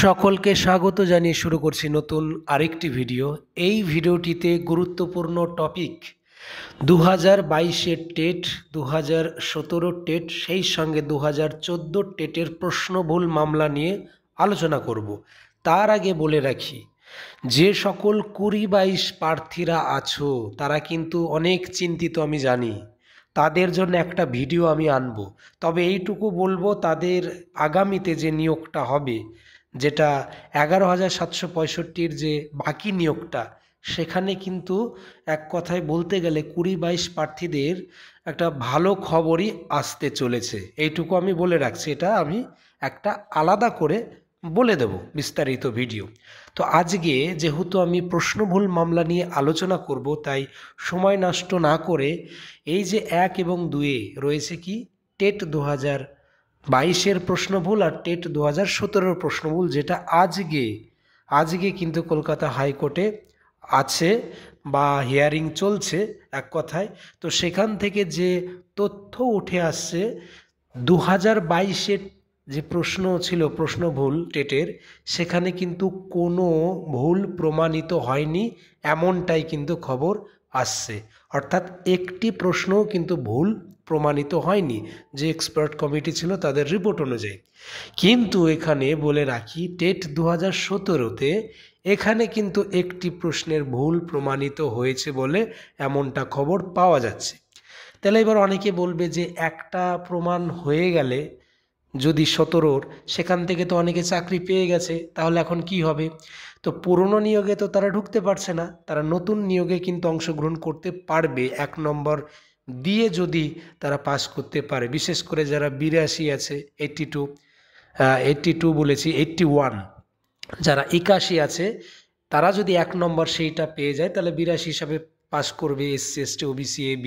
সকলকে স্বাগত জানিয়ে শুরু করছি নতুন আরেকটি ভিডিও। এই ভিডিওটিতে গুরুত্বপূর্ণ টপিক 2022-এর টেট, 2017-র টেট, সেই সঙ্গে 2014 টেটের প্রশ্নভুল মামলা নিয়ে আলোচনা করব। তার আগে বলে রাখি, যে সকল 20-22 প্রার্থীরা আছো তারা কিন্তু অনেক চিন্তিত, আমি জানি। তাদের জন্য একটা ভিডিও আমি আনবো, তবে এইটুকু বলবো, তাদের আগামীতে যে নিয়োগটা হবে, যেটা 11,765-র যে বাকি নিয়োগটা, সেখানে কিন্তু এক কথায় বলতে গেলে 20-22 প্রার্থীদের একটা ভালো খবরই আসতে চলেছে। এইটুকু আমি বলে রাখছি, এটা আমি একটা আলাদা করে বলে দেব বিস্তারিত ভিডিও। তো আজকে যেহেতু আমি প্রশ্নভুল মামলা নিয়ে আলোচনা করব, তাই সময় নষ্ট না করে এই যে 1 এবং 2-এ রয়েছে কি টেট 2022-এর প্রশ্নভুল আর টেট 2017-র প্রশ্নভুল, যেটা আজকে কিন্তু কলকাতা হাইকোর্টে আছে বা হিয়ারিং চলছে এক কথায়। তো সেখান থেকে যে তথ্য উঠে আসছে, 2022-এর যে প্রশ্ন ছিল প্রশ্নভুল টেটের, সেখানে কিন্তু কোনো ভুল প্রমাণিত হয়নি, এমনটাই কিন্তু খবর আসছে। অর্থাৎ একটি প্রশ্নও কিন্তু ভুল প্রমাণিত হয়নি, যে এক্সপার্ট কমিটি ছিল তাদের রিপোর্ট অনুযায়ী। কিন্তু এখানে বলে রাখি, টেট 2017-তে এখানে কিন্তু একটি প্রশ্নের ভুল প্রমাণিত হয়েছে বলে এমনটা খবর পাওয়া যাচ্ছে। তাহলে এবার অনেকে বলবে যে একটা প্রমাণ হয়ে গেলে যদি 17-র, সেখান থেকে তো অনেকে চাকরি পেয়ে গেছে, তাহলে এখন কি হবে? তো পুরনো নিয়োগে তো তারা ঢুকতে পারছে না, তারা নতুন নিয়োগে কিন্তু অংশগ্রহণ করতে পারবে 1 নম্বর দিয়ে, যদি তারা পাস করতে পারে। বিশেষ করে যারা 82 আছে, 82 বলেছি, 81, যারা 81 আছে, তারা যদি 1 নম্বর সেইটা পেয়ে যায়, তাহলে 82 হিসাবে পাস করবে SC ST OBC AB।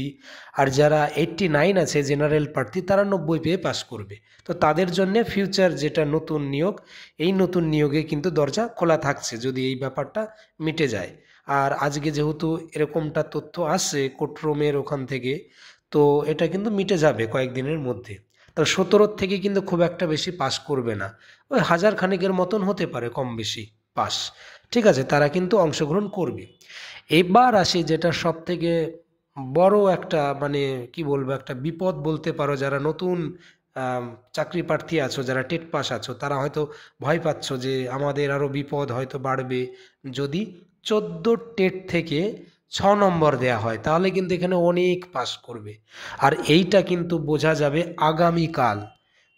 আর যারা 89 আছে জেনারেল প্রার্থী, তারা 90 পেয়ে পাস করবে। তো তাদের জন্য ফিউচার যেটা নতুন নিয়োগ, এই নতুন নিয়োগে কিন্তু দরজা খোলা থাকছে যদি এই ব্যাপারটা মিটে যায়। আর আজকে যেহেতু এরকমটা তথ্য আসছে কোর্টরুমের ওখান থেকে, তো এটা কিন্তু মিটে যাবে কয়েকদিনের মধ্যে। তো 17-র থেকে কিন্তু খুব একটা বেশি পাস করবে না, ওই 1000 খানেকের মতন হতে পারে কম বেশি পাস। ঠিক আছে, তারা কিন্তু অংশগ্রহণ করবে। এবার আসি যেটা সব থেকে বড় একটা, মানে কি বলবো, একটা বিপদ বলতে পারো। যারা নতুন চাকরি প্রার্থী আছো, যারা টেট পাস আছো, তারা হয়তো ভয় পাচ্ছ যে আমাদের আরও বিপদ হয়তো বাড়বে যদি 14 টেট থেকে 6 নম্বর দেয়া হয়, তাহলে কিন্তু এখানে অনেক পাস করবে। আর এইটা কিন্তু বোঝা যাবে আগামীকাল।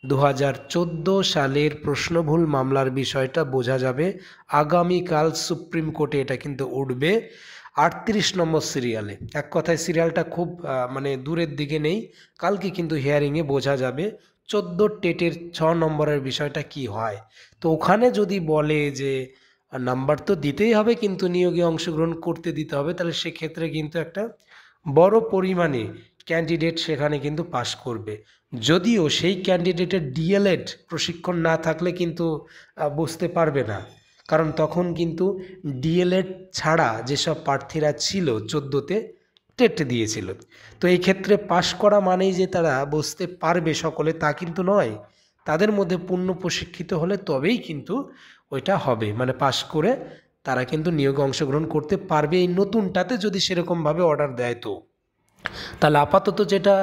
2014 সালের প্রশ্নভুল মামলার বিষয়টা বোঝা যাবে আগামীকাল সুপ্রিম কোর্টে, এটা কিন্তু উঠবে 38 নম্বর সিরিয়ালে। এক কথায় সিরিয়ালটা খুব মানে দূরের দিকে নেই, কালকে কিন্তু হিয়ারিংয়ে বোঝা যাবে 14 টেটের 6 নম্বরের বিষয়টা কি হয়। তো ওখানে যদি বলে যে নাম্বার তো দিতেই হবে কিন্তু নিয়োগে অংশগ্রহণ করতে দিতে হবে, তাহলে সেক্ষেত্রে কিন্তু একটা বড় পরিমাণে ক্যান্ডিডেট সেখানে কিন্তু পাস করবে। যদিও সেই ক্যান্ডিডেটের ডিএলএড প্রশিক্ষণ না থাকলে কিন্তু বুঝতে পারবে না, কারণ তখন কিন্তু ডিএলএড ছাড়া যেসব প্রার্থীরা ছিল 14-তে টেট দিয়েছিল, তো এই ক্ষেত্রে পাশ করা মানেই যে তারা বুঝতে পারবে সকলে, তা কিন্তু নয়। তাদের মধ্যে পূর্ণ প্রশিক্ষিত হলে তবেই কিন্তু ওইটা হবে, মানে পাশ করে তারা কিন্তু নিয়োগে অংশগ্রহণ করতে পারবে এই নতুনটাতে, যদি সেরকমভাবে অর্ডার দেয়। তো তাহলে আপাতত যেটা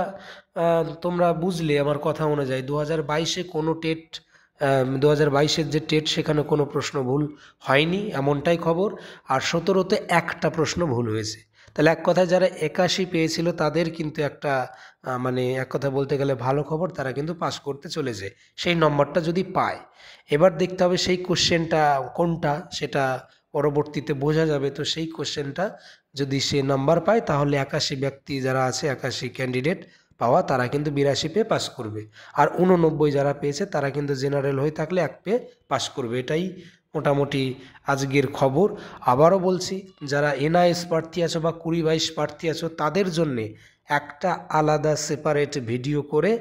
তোমরা বুঝলে আমার কথা অনুযায়ী, 2022-এ কোনো টেট, 2022-এর যে টেট, সেখানে কোনো প্রশ্ন ভুল হয়নি, এমনটাই খবর। আর 17-তে একটা প্রশ্ন ভুল হয়েছে। তাহলে এক কথায় যারা 81 পেয়েছিল তাদের কিন্তু একটা মানে এক কথা বলতে গেলে ভালো খবর, তারা কিন্তু পাস করতে চলেছে সেই নম্বরটা যদি পায়। এবার দেখতে হবে সেই কোশ্চেনটা কোনটা, সেটা পরবর্তীতে বোঝা যাবে। তো সেই কোশ্চেনটা যদি সে নাম্বার পায়, তাহলে 81 ব্যক্তি যারা আছে, 81 ক্যান্ডিডেট পাওয়া, তারা কিন্তু 82 পেয়ে পাস করবে। আর 89 যারা পেয়েছে তারা কিন্তু জেনারেল হয়ে থাকলে 1 পেয়ে পাস করবে। এটাই মোটামুটি আজকের খবর। আবারও বলছি, যারা এনআইএস প্রার্থী আছো বা 20-22 প্রার্থী আছো, তাদের জন্যে একটা আলাদা সেপারেট ভিডিও করে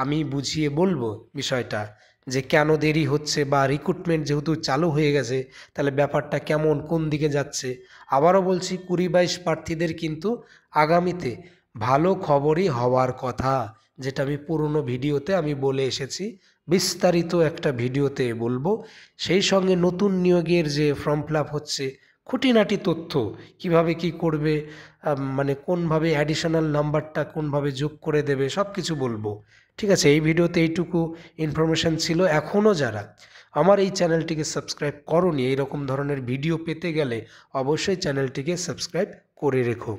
আমি বুঝিয়ে বলবো বিষয়টা, যে কেন দেরি হচ্ছে, বা রিক্রুটমেন্ট যেহেতু চালু হয়ে গেছে, তাহলে ব্যাপারটা কেমন, কোন দিকে যাচ্ছে। আবারও বলছি, 20-22 প্রার্থীদের কিন্তু আগামীতে ভালো খবরই হওয়ার কথা, যেটা আমি পুরনো ভিডিওতে আমি বলে এসেছি বিস্তারিত একটা ভিডিওতে বলবো। সেই সঙ্গে নতুন নিয়োগের যে ফর্ম ফিল আপ হচ্ছে, খুঁটিনাটি তথ্য কিভাবে কি করবে, মানে কোনভাবে অ্যাডিশনাল নাম্বারটা কোনভাবে যোগ করে দেবে, সব কিছু বলবো। ঠিক আছে, এই ভিডিওতে এইটুকু ইনফরমেশান ছিল। এখনও যারা আমার এই চ্যানেলটিকে সাবস্ক্রাইব করোনি, এইরকম ধরনের ভিডিও পেতে গেলে অবশ্যই চ্যানেলটিকে সাবস্ক্রাইব করে রেখো।